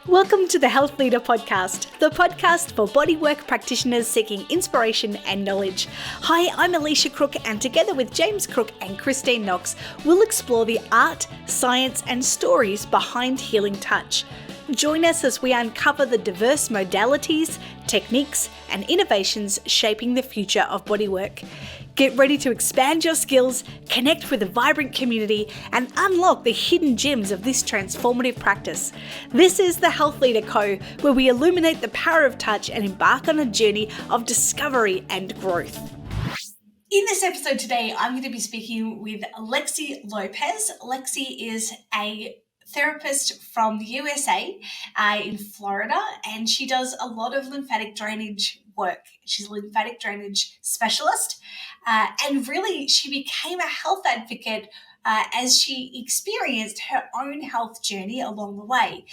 Welcome to the Health Leader Podcast, the podcast for bodywork practitioners seeking inspiration and knowledge. Hi, I'm Alicia Crook, and together with James Crook and Christine Knox, we'll explore the art, science, and stories behind healing touch. Join us as we uncover the diverse modalities, techniques, and innovations shaping the future of bodywork. Get ready to expand your skills, connect with a vibrant community, and unlock the hidden gems of this transformative practice. This is the Health Leader Co., where we illuminate the power of touch and embark on a journey of discovery and growth. In this episode today, I'm going to be speaking with Lexi Lopez. Lexi is a therapist from the USA in Florida, and she does a lot of lymphatic drainage work. She's a lymphatic drainage specialist, and really she became a health advocate as she experienced her own health journey along the way.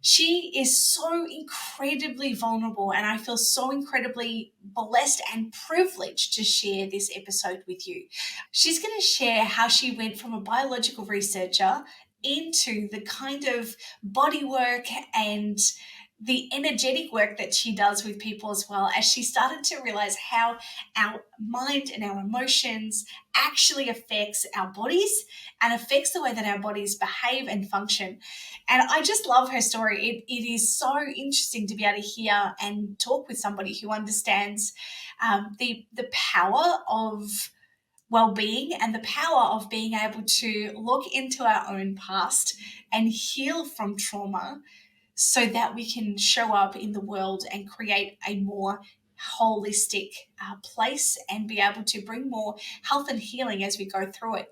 She is so incredibly vulnerable, and I feel so incredibly blessed and privileged to share this episode with you. She's going to share how she went from a biological researcher into the kind of body work and the energetic work that she does with people, as well as she started to realize how our mind and our emotions actually affects our bodies and affects the way that our bodies behave and function. And I just love her story. It is so interesting to be able to hear and talk with somebody who understands the power of well-being and the power of being able to look into our own past and heal from trauma so that we can show up in the world and create a more holistic place and be able to bring more health and healing as we go through it.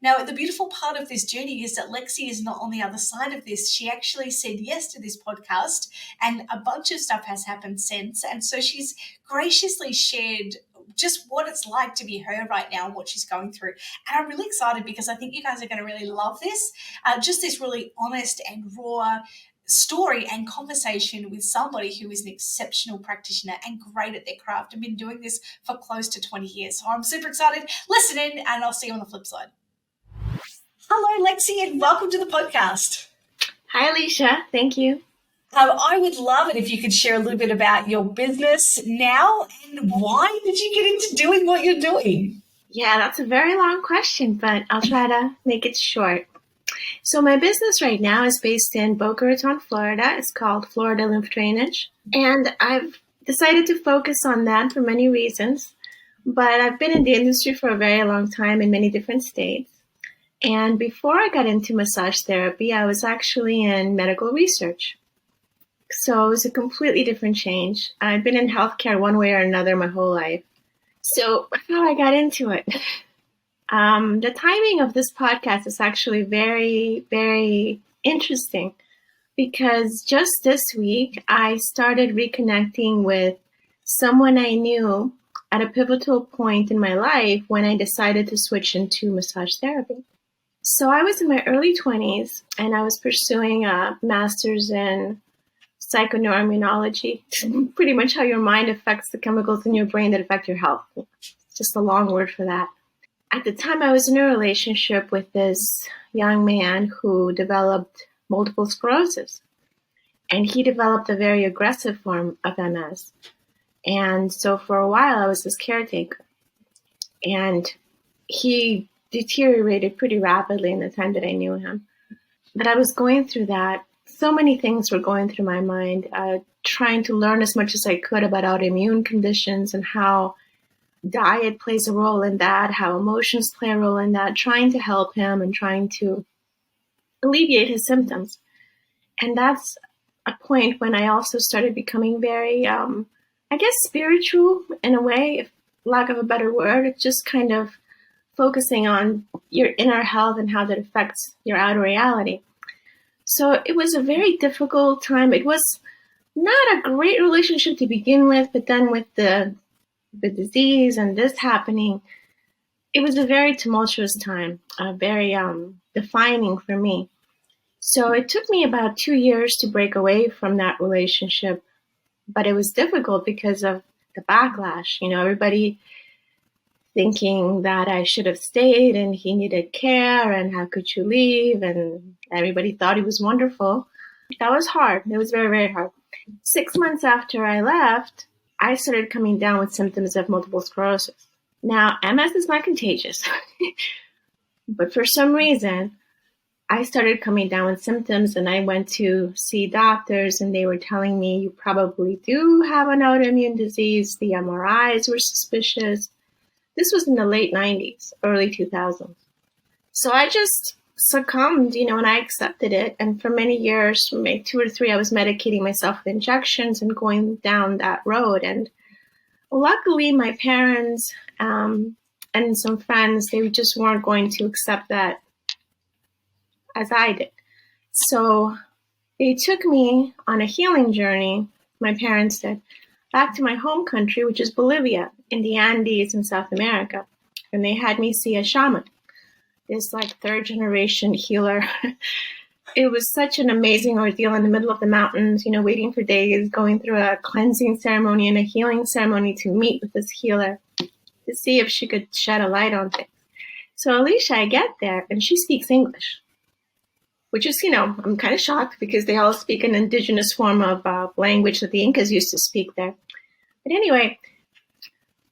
Now, the beautiful part of this journey is that Lexi is not on the other side of this. She actually said yes to this podcast, and a bunch of stuff has happened since. And so she's graciously shared just what it's like to be her right now and what she's going through. And I'm really excited because I think you guys are going to really love this. Just this really honest and raw story and conversation with somebody who is an exceptional practitioner and great at their craft and been doing this for close to 20 years. So I'm super excited. Listen in, and I'll see you on the flip side. Hello, Lexi, and welcome to the podcast. Hi, Alicia. Thank you. I would love it if you could share a little bit about your business now and why did you get into doing what you're doing? Yeah, that's a very long question, but I'll try to make it short. So my business right now is based in Boca Raton, Florida. It's called Florida Lymph Drainage. And I've decided to focus on that for many reasons. But I've been in the industry for a very long time in many different states. And before I got into massage therapy, I was actually in medical research. So it was a completely different change. I've been in healthcare one way or another my whole life. So how I got into it. The timing of this podcast is actually very, very interesting because just this week I started reconnecting with someone I knew at a pivotal point in my life when I decided to switch into massage therapy. So I was in my early 20s and I was pursuing a master's in psychoneuroimmunology, pretty much how your mind affects the chemicals in your brain that affect your health. It's just a long word for that. At the time, I was in a relationship with this young man who developed multiple sclerosis. And he developed a very aggressive form of MS. And so for a while, I was his caretaker. And he deteriorated pretty rapidly in the time that I knew him. But I was going through that. So many things were going through my mind, trying to learn as much as I could about autoimmune conditions and how diet plays a role in that, how emotions play a role in that, trying to help him and trying to alleviate his symptoms. And that's a point when I also started becoming very, spiritual in a way, if lack of a better word. It's just kind of focusing on your inner health and how that affects your outer reality. So it was a very difficult time. It was not a great relationship to begin with, but then with the disease and this happening, it was a very tumultuous time, very defining for me. So it took me about 2 years to break away from that relationship, but it was difficult because of the backlash. You know, everybody thinking that I should have stayed and he needed care and how could you leave? And everybody thought he was wonderful. That was hard. It was very, very hard. 6 months after I left, I started coming down with symptoms of multiple sclerosis. Now, MS is not contagious, but for some reason, I started coming down with symptoms, and I went to see doctors, and they were telling me, you probably do have an autoimmune disease. The MRIs were suspicious. This was in the late 90s, early 2000s. So I just succumbed, and I accepted it. And for many years, maybe 2 or 3, I was medicating myself with injections and going down that road. And luckily, my parents and some friends, they just weren't going to accept that as I did. So they took me on a healing journey, my parents did, back to my home country, which is Bolivia, in the Andes in South America. And they had me see a shaman, this like 3rd-generation healer. It was such an amazing ordeal in the middle of the mountains, waiting for days, going through a cleansing ceremony and a healing ceremony to meet with this healer to see if she could shed a light on things. So Alicia, I get there, and she speaks English, which is, I'm kind of shocked because they all speak an indigenous form of language that the Incas used to speak there. But anyway,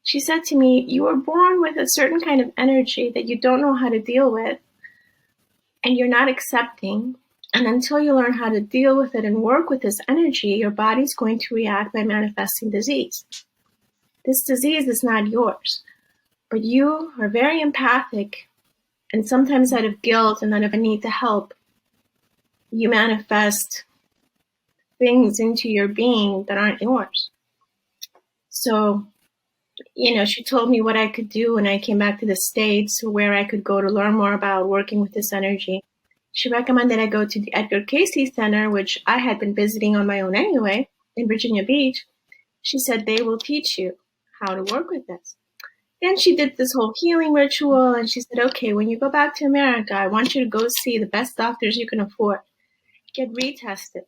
she said to me, you were born with a certain kind of energy that you don't know how to deal with, and you're not accepting. And until you learn how to deal with it and work with this energy, your body's going to react by manifesting disease. This disease is not yours, but you are very empathic, and sometimes out of guilt and out of a need to help, you manifest things into your being that aren't yours. So, she told me what I could do when I came back to the States, where I could go to learn more about working with this energy. She recommended I go to the Edgar Cayce Center, which I had been visiting on my own anyway, in Virginia Beach. She said they will teach you how to work with this. Then she did this whole healing ritual, and she said, okay, when you go back to America, I want you to go see the best doctors you can afford. Get retested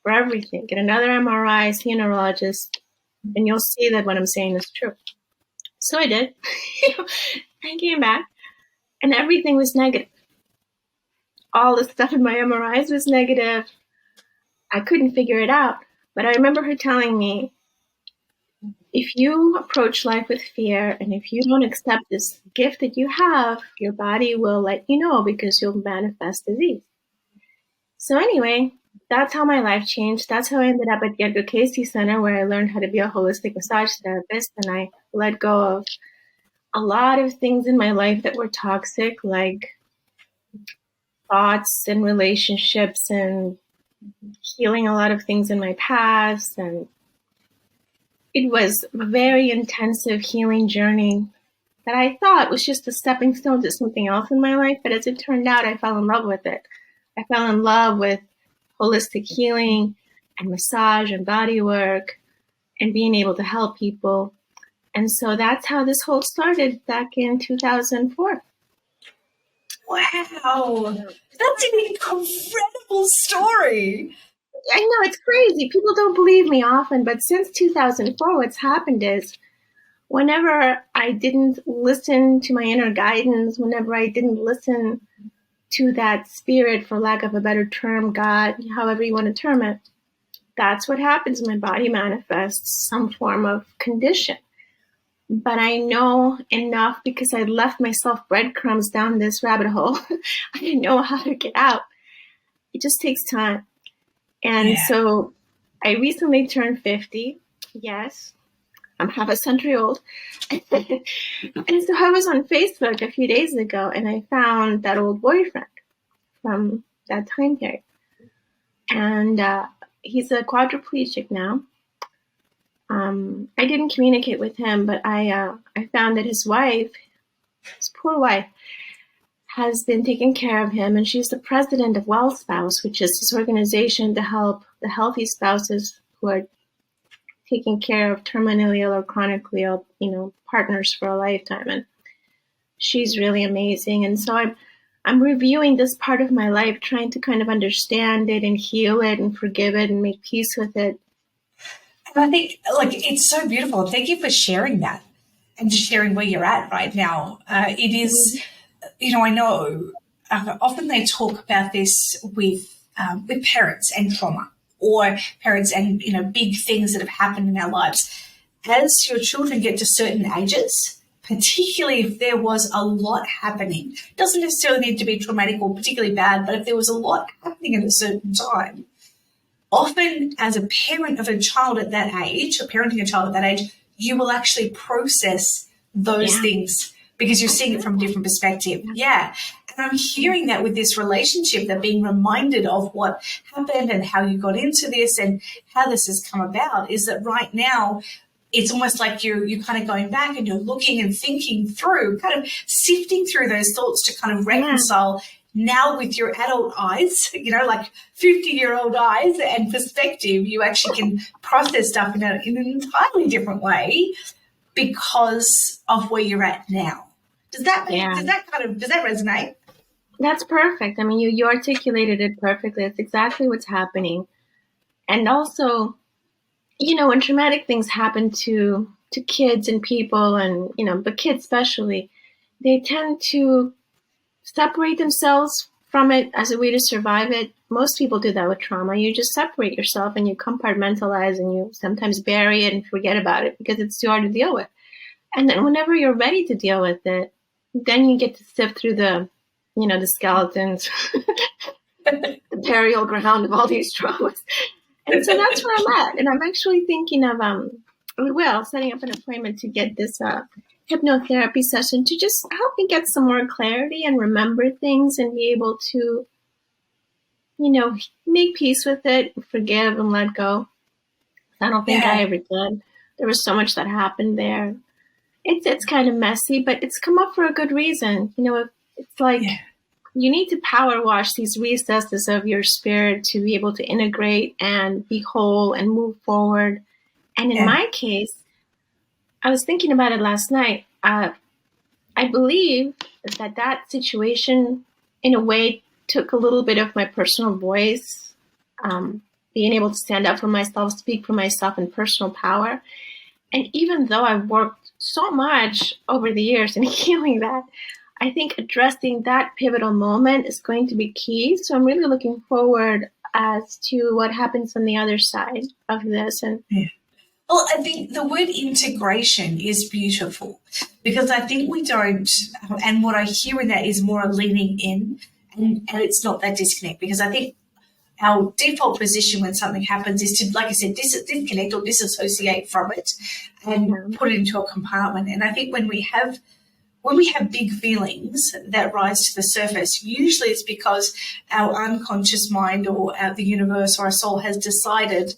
for everything. Get another MRI, see a neurologist, and you'll see that what I'm saying is true. So I did. I came back, and everything was negative. All the stuff in my MRIs was negative. I couldn't figure it out. But I remember her telling me, if you approach life with fear, and if you don't accept this gift that you have, your body will let you know, because you'll manifest disease. So anyway, that's how my life changed. That's how I ended up at the Edgar Cayce Center, where I learned how to be a holistic massage therapist, and I let go of a lot of things in my life that were toxic, like thoughts and relationships, and healing a lot of things in my past. And it was a very intensive healing journey that I thought was just a stepping stone to something else in my life. But as it turned out, I fell in love with it. I fell in love with holistic healing and massage and body work and being able to help people. And so that's how this whole started back in 2004. Wow, that's an incredible story. I know, it's crazy. People don't believe me often, but since 2004, what's happened is whenever I didn't listen to my inner guidance, whenever I didn't listen to that spirit, for lack of a better term, God, however you want to term it, that's what happens. My body manifests some form of condition. But I know enough, because I left myself breadcrumbs down this rabbit hole. I know how to get out. It just takes time. And so I recently turned 50. Yes, I'm half a century old. And so I was on Facebook a few days ago, and I found that old boyfriend from that time period. And he's a quadriplegic now. I didn't communicate with him, but I found that his wife, his poor wife, has been taking care of him, and she's the president of Well Spouse, which is this organization to help the healthy spouses who are taking care of terminally ill or chronically ill, partners for a lifetime. And she's really amazing. And so I'm reviewing this part of my life, trying to kind of understand it and heal it and forgive it and make peace with it. And I think, it's so beautiful. Thank you for sharing that and sharing where you're at right now. It is, I know often they talk about this with with parents and trauma, or parents and, big things that have happened in our lives. As your children get to certain ages, particularly if there was a lot happening, doesn't necessarily need to be traumatic or particularly bad, but if there was a lot happening at a certain time, often as a parent of a child at that age, or parenting a child at that age, you will actually process those things because you're seeing it from a different perspective. Yeah. And I'm hearing that with this relationship, that being reminded of what happened and how you got into this and how this has come about, is that right now it's almost like you're kind of going back and you're looking and thinking through, kind of sifting through those thoughts to kind of reconcile now with your adult eyes, like 50-year-old eyes and perspective. You actually can process stuff in an entirely different way because of where you're at now. Does that resonate? That's perfect. I mean, you articulated it perfectly. That's exactly what's happening. And also, when traumatic things happen to kids and people, and, but kids especially, they tend to separate themselves from it as a way to survive it. Most people do that with trauma. You just separate yourself and you compartmentalize, and you sometimes bury it and forget about it because it's too hard to deal with. And then whenever you're ready to deal with it, then you get to sift through the skeletons, the burial ground of all these traumas. And so that's where I'm at. And I'm actually thinking of, setting up an appointment to get this hypnotherapy session to just help me get some more clarity and remember things and be able to, make peace with it, forgive and let go. I don't think I ever did. There was so much that happened there. It's kind of messy, but it's come up for a good reason. It's like you need to power wash these recesses of your spirit to be able to integrate and be whole and move forward. And in my case, I was thinking about it last night. I believe that situation, in a way, took a little bit of my personal voice, being able to stand up for myself, speak for myself in personal power. And even though I've worked so much over the years in healing that, I think addressing that pivotal moment is going to be key. So I'm really looking forward as to what happens on the other side of this. And well, I think the word integration is beautiful, because I think we don't, and what I hear in that is more a leaning in, and it's not that disconnect, because I think our default position when something happens is to, like I said, disconnect or disassociate from it and put it into a compartment. And I think when we have big feelings that rise to the surface, usually it's because our unconscious mind or the universe or our soul has decided,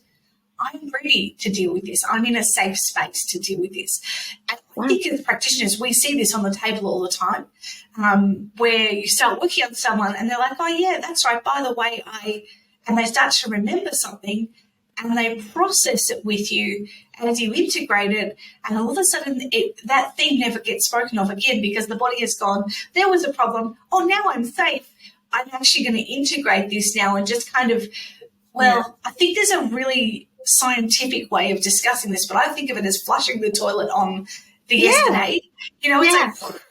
I'm ready to deal with this. I'm in a safe space to deal with this. And I think as practitioners, we see this on the table all the time, where you start working on someone and they're like, oh, yeah, that's right. By the way, and they start to remember something and they process it with you as you integrate it. And all of a sudden, that thing never gets spoken of again because the body has gone, there was a problem. Oh, now I'm safe. I'm actually going to integrate this now and just kind of, I think there's a really scientific way of discussing this, but I think of it as flushing the toilet on the yesterday. It's like,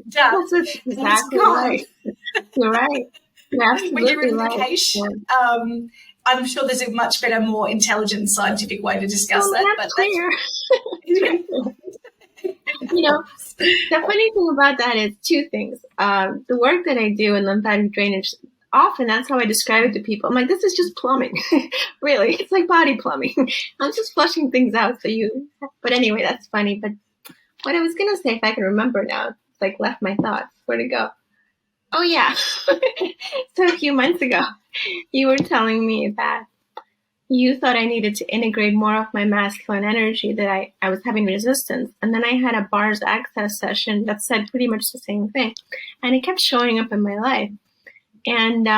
done. That's exactly right. You're right. You're absolutely when you're in right. vacation, I'm sure there's a much better, more intelligent, scientific way to discuss that. That's clear. The funny thing about that is two things. The work that I do in lymphatic drainage, often that's how I describe it to people. I'm like, this is just plumbing. Really, it's like body plumbing. I'm just flushing things out but anyway, that's funny. But what I was going to say, if I can remember now, it's like left my thoughts. Where'd it go? Oh, yeah. So a few months ago, you were telling me that you thought I needed to integrate more of my masculine energy, that I was having resistance. And then I had a bars access session that said pretty much the same thing. And it kept showing up in my life. And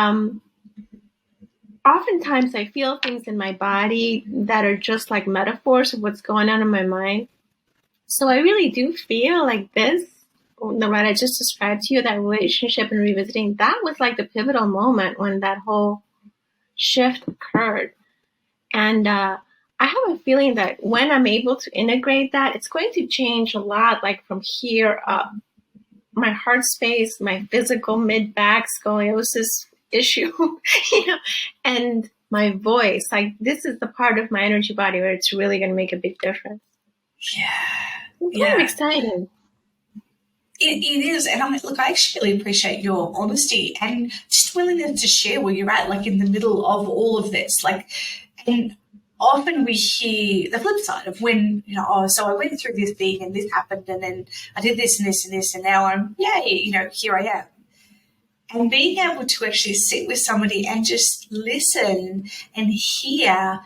oftentimes I feel things in my body that are just like metaphors of what's going on in my mind. So I really do feel like this, what I just described to you, that relationship and revisiting, that was like the pivotal moment when that whole shift occurred. And I have a feeling that when I'm able to integrate that, it's going to change a lot, like from here up. My heart space, my physical mid-back scoliosis issue, and my voice, like this is the part of my energy body where it's really going to make a big difference. Yeah. It's kind of exciting. It is. And I actually really appreciate your honesty and just willingness to share where you're at, like in the middle of all of this. And often we hear the flip side of when, so I went through this thing and this happened and then I did this and this and this and now I'm, here I am. And being able to actually sit with somebody and just listen and hear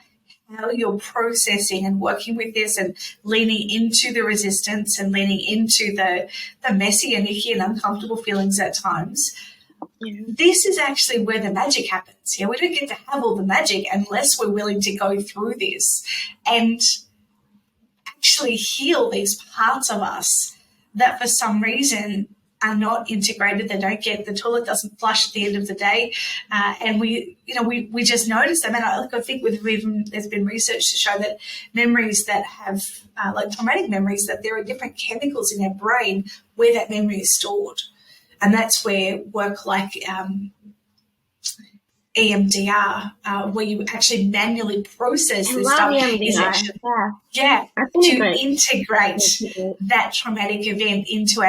how you're processing and working with this and leaning into the resistance and leaning into the messy and icky and uncomfortable feelings at times. Yeah. This is actually where the magic happens. We don't get to have all the magic unless we're willing to go through this and actually heal these parts of us that for some reason are not integrated. They don't get, the toilet doesn't flush at the end of the day. And we just notice them. And I think there's been research to show that memories that have, like traumatic memories, that there are different chemicals in our brain where that memory is stored. And that's where work like EMDR, where you actually manually process this stuff, is actually, to integrate that traumatic event into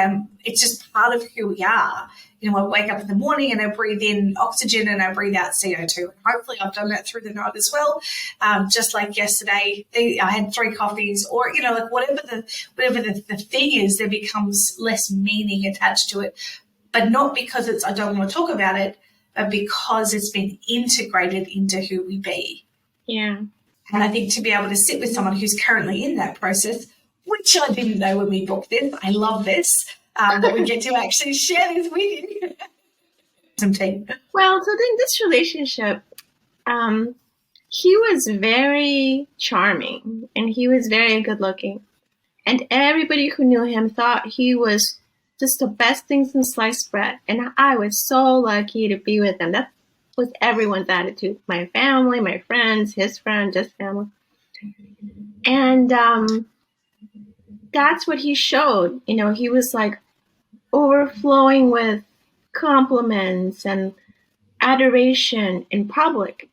it's just part of who we are. I wake up in the morning and I breathe in oxygen and I breathe out CO2. And hopefully I've done that through the night as well. Just like yesterday, I had 3 coffees, or, like whatever the thing is, there becomes less meaning attached to it. But not because I don't want to talk about it, but because it's been integrated into who we be. Yeah. And I think to be able to sit with someone who's currently in that process, which I didn't know when we booked this, I love this, that we get to actually share this with you. Some tea. Well, so in this relationship, he was very charming and he was very good looking. And everybody who knew him thought he was just the best thing since sliced bread. And I was so lucky to be with him. That was everyone's attitude. My family, my friends, his friends, his family. And that's what he showed. He was like overflowing with compliments and adoration in public.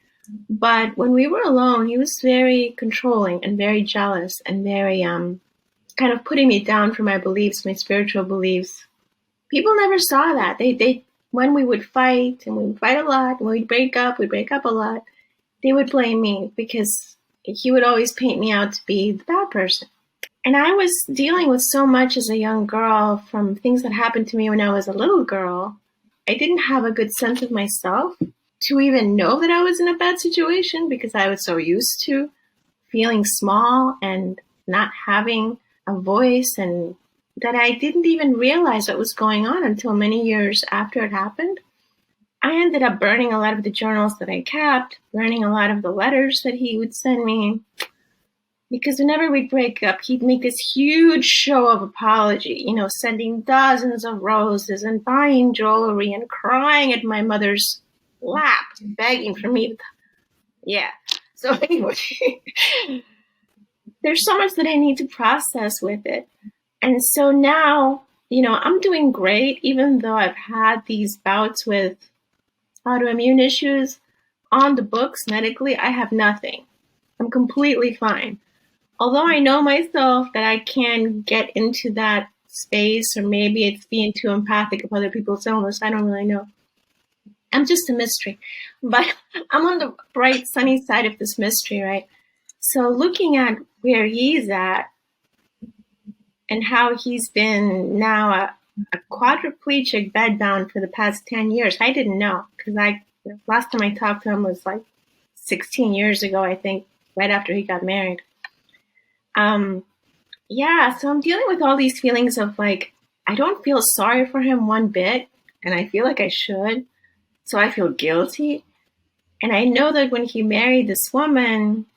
But when we were alone, he was very controlling and very jealous and very kind of putting me down for my beliefs, my spiritual beliefs. People never saw that. They when we would fight, and we would fight a lot, and we'd break up a lot, they would blame me because he would always paint me out to be the bad person. And I was dealing with so much as a young girl from things that happened to me when I was a little girl. I didn't have a good sense of myself to even know that I was in a bad situation because I was so used to feeling small and not having a voice, and that I didn't even realize what was going on until many years after it happened. I ended up burning a lot of the journals that I kept, burning a lot of the letters that he would send me, because whenever we'd break up, he'd make this huge show of apology, sending dozens of roses and buying jewelry and crying at my mother's lap, begging for me to... Yeah. So anyway... There's so much that I need to process with it. And so now, I'm doing great, even though I've had these bouts with autoimmune issues. On the books, medically, I have nothing. I'm completely fine. Although I know myself that I can get into that space, or maybe it's being too empathic of other people's illness. I don't really know. I'm just a mystery. But I'm on the bright, sunny side of this mystery, right? So looking at where he's at and how he's been now a quadriplegic bedbound for the past 10 years, I didn't know, because last time I talked to him was like 16 years ago, I think, right after he got married. So I'm dealing with all these feelings of like, I don't feel sorry for him one bit, and I feel like I should, so I feel guilty. And I know that when he married this woman,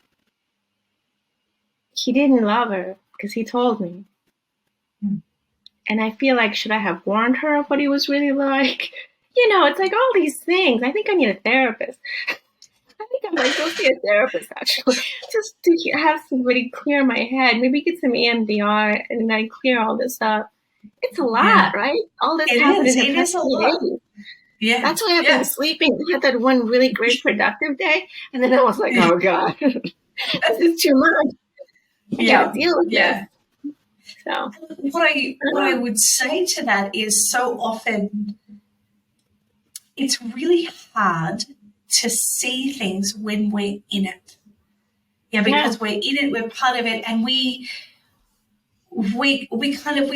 he didn't love her because he told me. And I feel like, should I have warned her of what he was really like? It's like all these things. I think I need a therapist. I think I might go see a therapist, actually, just to have somebody clear my head. Maybe get some EMDR and then clear all this up. It's a lot, right? All this happened in the past 3 days. Yeah. That's why I've been sleeping. I had that one really great productive day, and then I was like, oh God, this is too much. I gotta deal with this. So what I would say to that is, so often it's really hard to see things when we're in it. Yeah, because we're in it, we're part of it, and we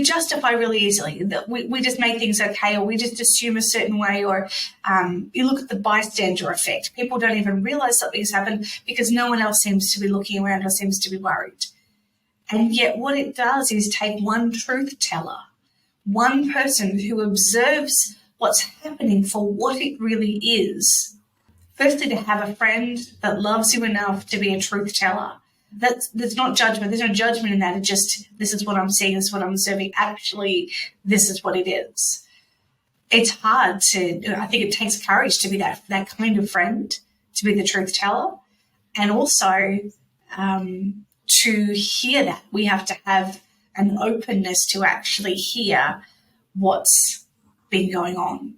justify really easily that we just make things okay, or we just assume a certain way, or you look at the bystander effect. People don't even realize something's happened because no one else seems to be looking around or seems to be worried. And yet what it does is take one truth teller, one person who observes what's happening for what it really is. Firstly, to have a friend that loves you enough to be a truth teller. That's not judgment. There's no judgment in that. It's just, this is what I'm seeing, this is what I'm observing. Actually, this is what it is. It's hard I think it takes courage to be that kind of friend, to be the truth teller. And also to hear that. We have to have an openness to actually hear what's been going on.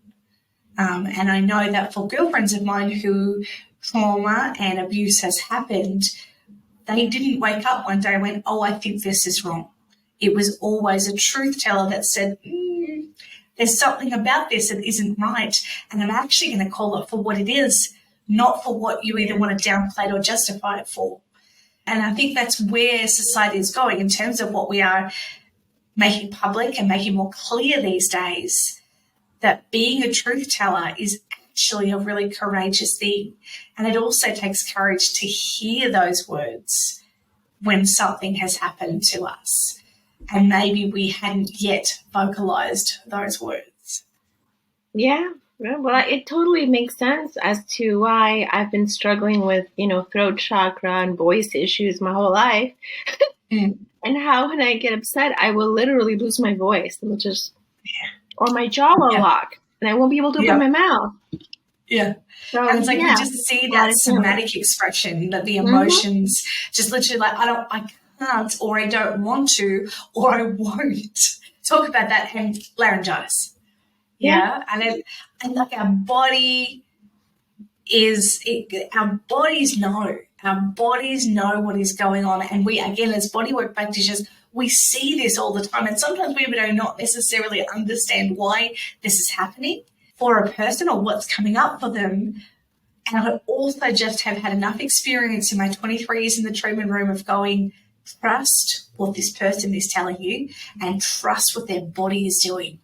And I know that for girlfriends of mine who trauma and abuse has happened, they didn't wake up one day and went, oh, I think this is wrong. It was always a truth teller that said, there's something about this that isn't right, and I'm actually going to call it for what it is, not for what you either want to downplay it or justify it for. And I think that's where society is going in terms of what we are making public and making more clear these days, that being a truth teller is actually a really courageous thing. And it also takes courage to hear those words when something has happened to us. And maybe we hadn't yet vocalized those words. Yeah. Well, it totally makes sense as to why I've been struggling with, throat chakra and voice issues my whole life. And how when I get upset, I will literally lose my voice. It will just, or my jaw will lock, and I won't be able to open my mouth. Yeah. So, and it's like we just see that somatic expression, that the emotions just literally like, I can't, or I don't want to, or I won't talk about that, and laryngitis. Yeah. And like our bodies know. Our bodies know what is going on. And we, again, as bodywork practitioners, we see this all the time. And sometimes we do not necessarily understand why this is happening for a person or what's coming up for them. And I also just have had enough experience in my 23 years in the treatment room of going, trust what this person is telling you and trust what their body is doing,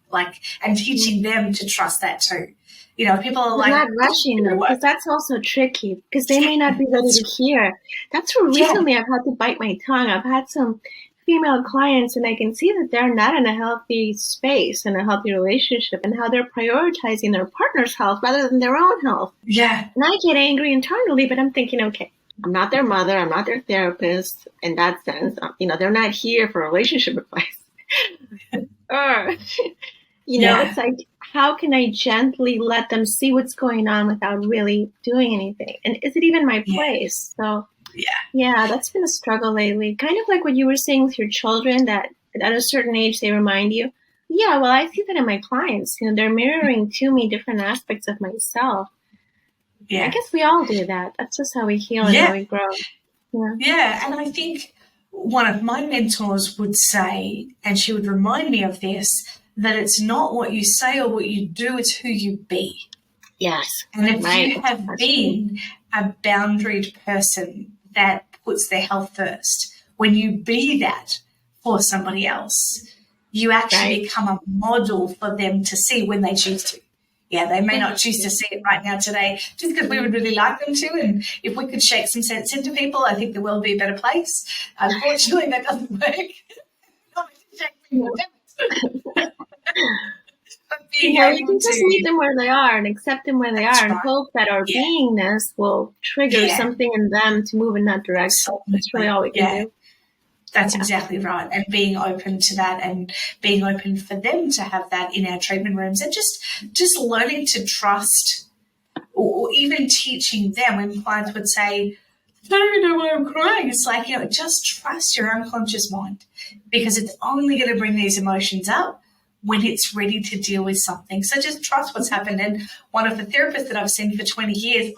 and teaching them to trust that too. People are like, not rushing them, because that's also tricky, because they may not be ready to hear. That's where recently I've had to bite my tongue. I've had some female clients, and I can see that they're not in a healthy space and a healthy relationship, and how they're prioritizing their partner's health rather than their own health. Yeah. And I get angry internally, but I'm thinking, okay, I'm not their mother, I'm not their therapist in that sense. They're not here for relationship advice. It's like, how can I gently let them see what's going on without really doing anything? And is it even my place? So, that's been a struggle lately. Kind of like what you were saying with your children, that at a certain age they remind you. Yeah, well, I see that in my clients. They're mirroring to me different aspects of myself. Yeah. I guess we all do that. That's just how we heal and how we grow. Yeah, and I think one of my mentors would say, and she would remind me of this, that it's not what you say or what you do, it's who you be. Yes. And if you have been a boundaried person that puts their health first, when you be that for somebody else, you actually become a model for them to see when they choose to. Yeah, they may not choose to see it right now today, just because we would really like them to. And if we could shake some sense into people, I think the world would be a better place. Unfortunately, that doesn't work. You can just meet them where they are and accept them where they are, and hope that our beingness will trigger something in them to move in that direction. That's really all we can do. That's exactly right. And being open to that, and being open for them to have that in our treatment rooms, and just learning to trust, or even teaching them when clients would say, I don't even know why I'm crying. It's like, just trust your unconscious mind, because it's only going to bring these emotions up when it's ready to deal with something. So just trust what's happened. And one of the therapists that I've seen for 20 years,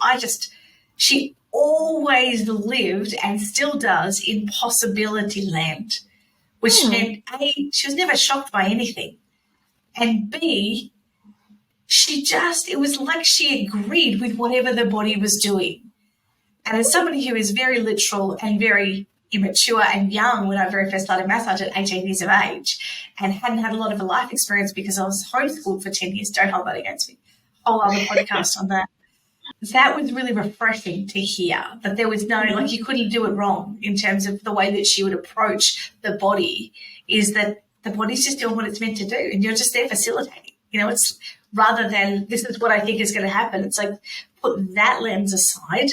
she always lived and still does in possibility land, which meant A, she was never shocked by anything. And B, it was like she agreed with whatever the body was doing. And as somebody who is very literal and very immature and young when I very first started massage at 18 years of age and hadn't had a lot of a life experience because I was homeschooled for 10 years, don't hold that against me, whole other podcast on that. That was really refreshing to hear, that there was like you couldn't do it wrong in terms of the way that she would approach the body, is that the body's just doing what it's meant to do and you're just there facilitating. It's rather than this is what I think is going to happen. It's like put that lens aside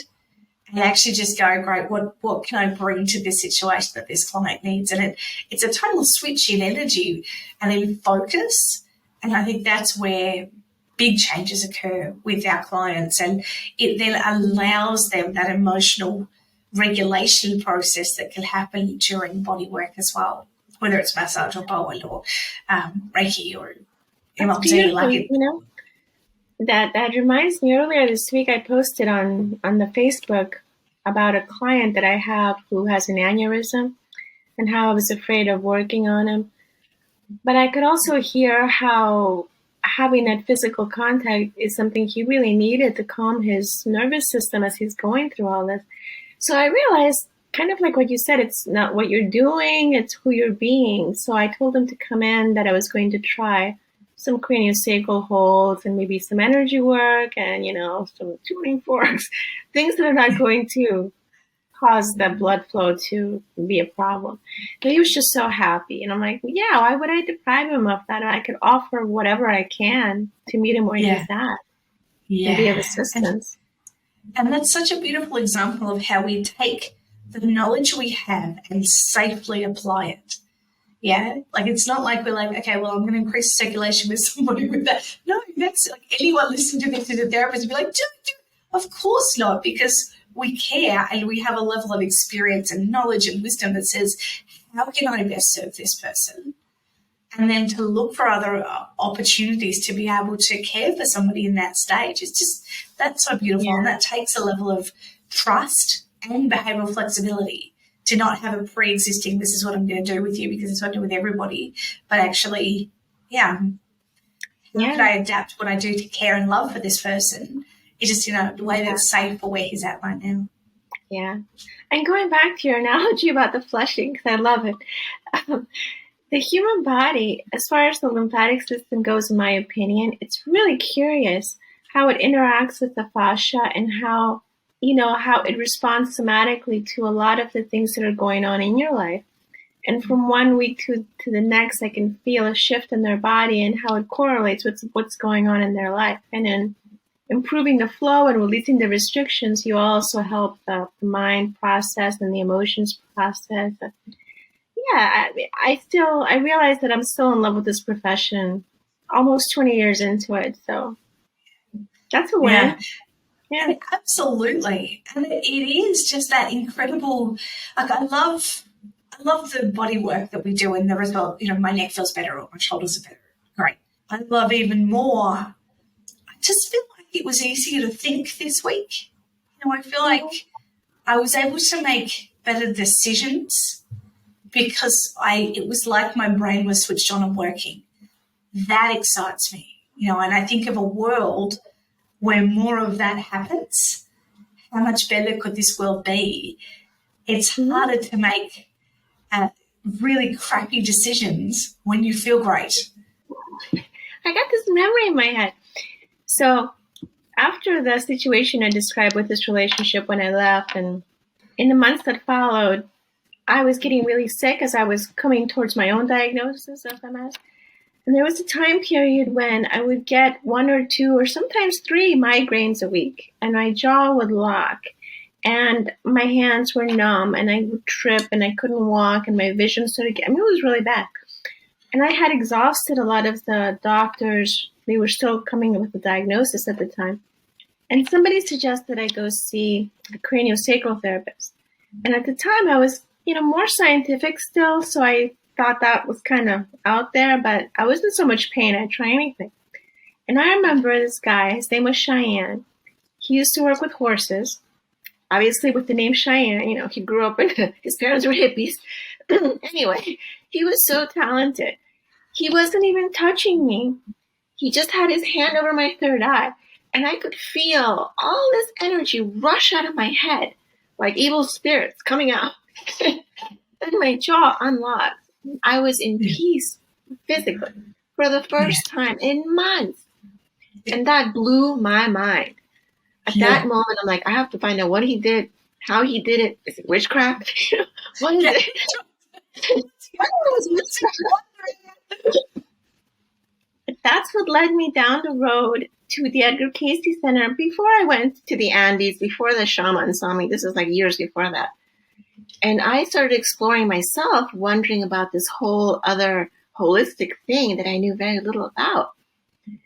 and actually just go, great, what can I bring to this situation that this client needs? And it's a total switch in energy and in focus. And I think that's where big changes occur with our clients, and it then allows them that emotional regulation process that can happen during body work as well, whether it's massage or Bowen or Reiki or MLT. That reminds me, earlier this week I posted on the Facebook about a client that I have who has an aneurysm and how I was afraid of working on him. But I could also hear how having that physical contact is something he really needed to calm his nervous system as he's going through all this. So I realized, kind of like what you said, it's not what you're doing, it's who you're being. So I told him to come in, that I was going to try some craniosacral holds and maybe some energy work and, some tuning forks, things that are not going to cause the blood flow to be a problem. But he was just so happy. And I'm like, yeah, why would I deprive him of that? I could offer whatever I can to meet him where he's at and be of assistance. And that's such a beautiful example of how we take the knowledge we have and safely apply it. Yeah, like it's not like we're like, okay, well, I'm going to increase circulation with somebody with that. No, that's like anyone listening to this as a therapist would be like, of course not, because we care and we have a level of experience and knowledge and wisdom that says, how can I best serve this person? And then to look for other opportunities to be able to care for somebody in that stage. It's just, that's so beautiful. Yeah. And that takes a level of trust and behavioral flexibility to not have a pre-existing, this is what I'm going to do with you because it's what I do with everybody, but actually, how can I adapt what I do to care and love for this person? It's just, the way that's safe for where he's at right now. Yeah. And going back to your analogy about the flushing, because I love it. The human body, as far as the lymphatic system goes, in my opinion, it's really curious how it interacts with the fascia and how it responds somatically to a lot of the things that are going on in your life. And from one week to the next, I can feel a shift in their body and how it correlates with what's going on in their life. And in improving the flow and releasing the restrictions, you also help the mind process and the emotions process. I realize that I'm still in love with this profession almost 20 years into it. So that's a win. Yeah, absolutely. And it is just that incredible, like I love the body work that we do and the result, my neck feels better or my shoulders are better. Great. I love even more, I just feel like it was easier to think this week. I feel like I was able to make better decisions because it was like my brain was switched on and working. That excites me, and I think of a world where more of that happens. How much better could this world be? It's harder to make really crappy decisions when you feel great. I got this memory in my head. So after the situation I described with this relationship when I left, and in the months that followed, I was getting really sick as I was coming towards my own diagnosis of MS. And there was a time period when I would get 1 or 2 or sometimes 3 migraines a week, and my jaw would lock, and my hands were numb, and I would trip, and I couldn't walk, and my vision started getting, it was really bad. And I had exhausted a lot of the doctors. They were still coming with the diagnosis at the time. And somebody suggested I go see a craniosacral therapist. And at the time I was, more scientific still, so I thought that was kind of out there, but I was in so much pain, I'd try anything. And I remember this guy, his name was Cheyenne. He used to work with horses. Obviously, with the name Cheyenne, he grew up in, his parents were hippies. Anyway, he was so talented. He wasn't even touching me. He just had his hand over my third eye. And I could feel all this energy rush out of my head, like evil spirits coming out. And my jaw unlocked. I was in peace physically for the first time in months. And that blew my mind. At that moment, I'm like, I have to find out what he did, how he did it. Is it witchcraft? What is it? That's what led me down the road to the Edgar Casey Center before I went to the Andes, before the shaman saw me. This is like years before that. And I started exploring myself, wondering about this whole other holistic thing that I knew very little about.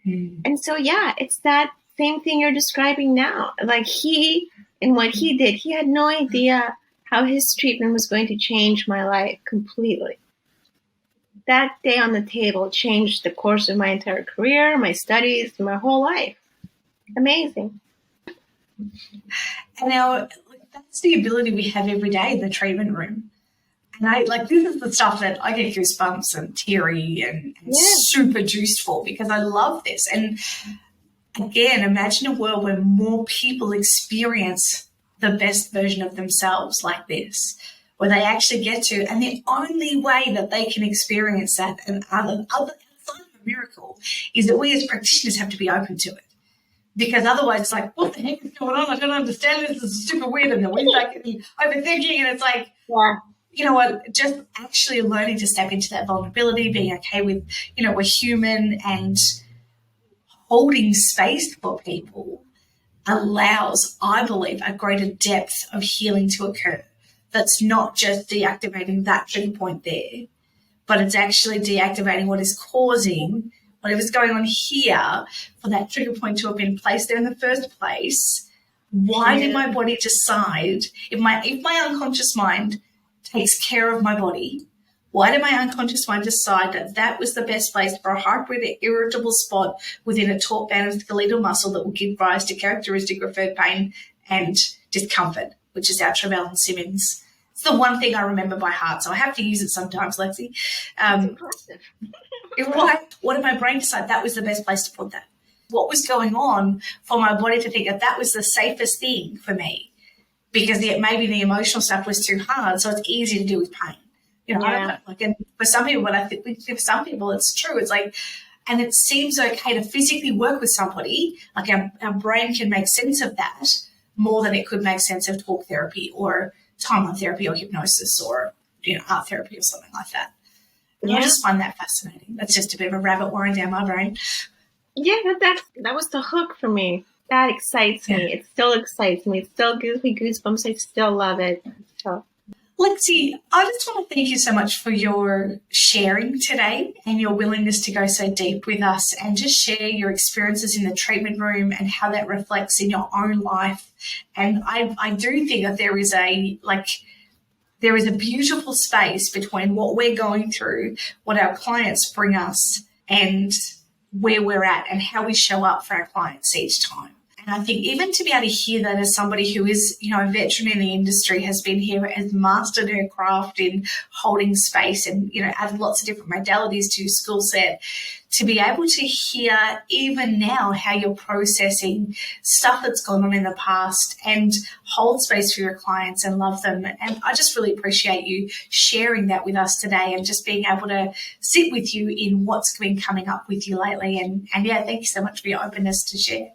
Mm-hmm. And so, it's that same thing you're describing now. Like in what he did, he had no idea how his treatment was going to change my life completely. That day on the table changed the course of my entire career, my studies, my whole life. Amazing. And now that's the ability we have every day in the treatment room. And this is the stuff that I get goosebumps and teary and super juiced for, because I love this. And again, imagine a world where more people experience the best version of themselves like this, where they actually get to, and the only way that they can experience that and other outside of a miracle is that we as practitioners have to be open to it. Because otherwise it's like, what the heck is going on? I don't understand this. This is super weird. And then we're like overthinking, and it's like, you know what, just actually learning to step into that vulnerability, being okay with, we're human, and holding space for people allows, I believe, a greater depth of healing to occur. That's not just deactivating that trigger point there, but it's actually deactivating what is causing whatever's going on here for that trigger point to have been placed there in the first place. Why did my body decide, if my unconscious mind takes care of my body, why did my unconscious mind decide that that was the best place for a heart-breathing, irritable spot within a taut band of skeletal muscle that will give rise to characteristic referred pain and discomfort, which is our Travell-Simmons. It's the one thing I remember by heart, so I have to use it sometimes, Lexi. That's impressive. What did my brain decide that was the best place to put that? What was going on for my body to think that that was the safest thing for me? Because maybe the emotional stuff was too hard, so it's easy to deal with pain. I don't know. And for some people, but I think for some people it's true. It's like, and it seems okay to physically work with somebody. Like our brain can make sense of that more than it could make sense of talk therapy or timeline therapy or hypnosis or art therapy or something like that. And I just find that fascinating. That's just a bit of a rabbit warren down my brain. Yeah, that was the hook for me. That excites me. It still excites me. It still gives me goosebumps. I still love it. So, Lexi, I just want to thank you so much for your sharing today and your willingness to go so deep with us and just share your experiences in the treatment room and how that reflects in your own life. And I do think that there is a beautiful space between what we're going through, what our clients bring us, and where we're at and how we show up for our clients each time. And I think even to be able to hear that as somebody who is, a veteran in the industry, has been here, has mastered her craft in holding space and, added lots of different modalities to your skill set, to be able to hear even now how you're processing stuff that's gone on in the past and hold space for your clients and love them. And I just really appreciate you sharing that with us today and just being able to sit with you in what's been coming up with you lately. And thank you so much for your openness to share.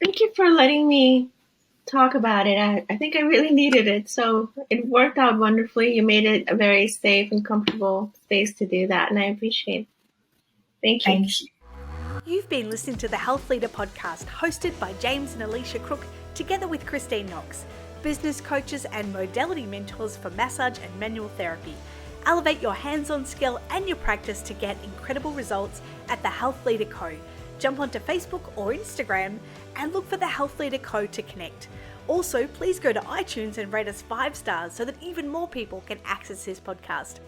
Thank you for letting me talk about it. I think I really needed it. So it worked out wonderfully. You made it a very safe and comfortable space to do that. And I appreciate it. Thank you. Thank you. You've been listening to the Health Leader Podcast, hosted by James and Alicia Crook, together with Christine Knox, business coaches and modality mentors for massage and manual therapy. Elevate your hands-on skill and your practice to get incredible results at the Health Leader Co. Jump onto Facebook or Instagram and look for the Health Leader Co to connect. Also, please go to iTunes and rate us 5 stars so that even more people can access this podcast.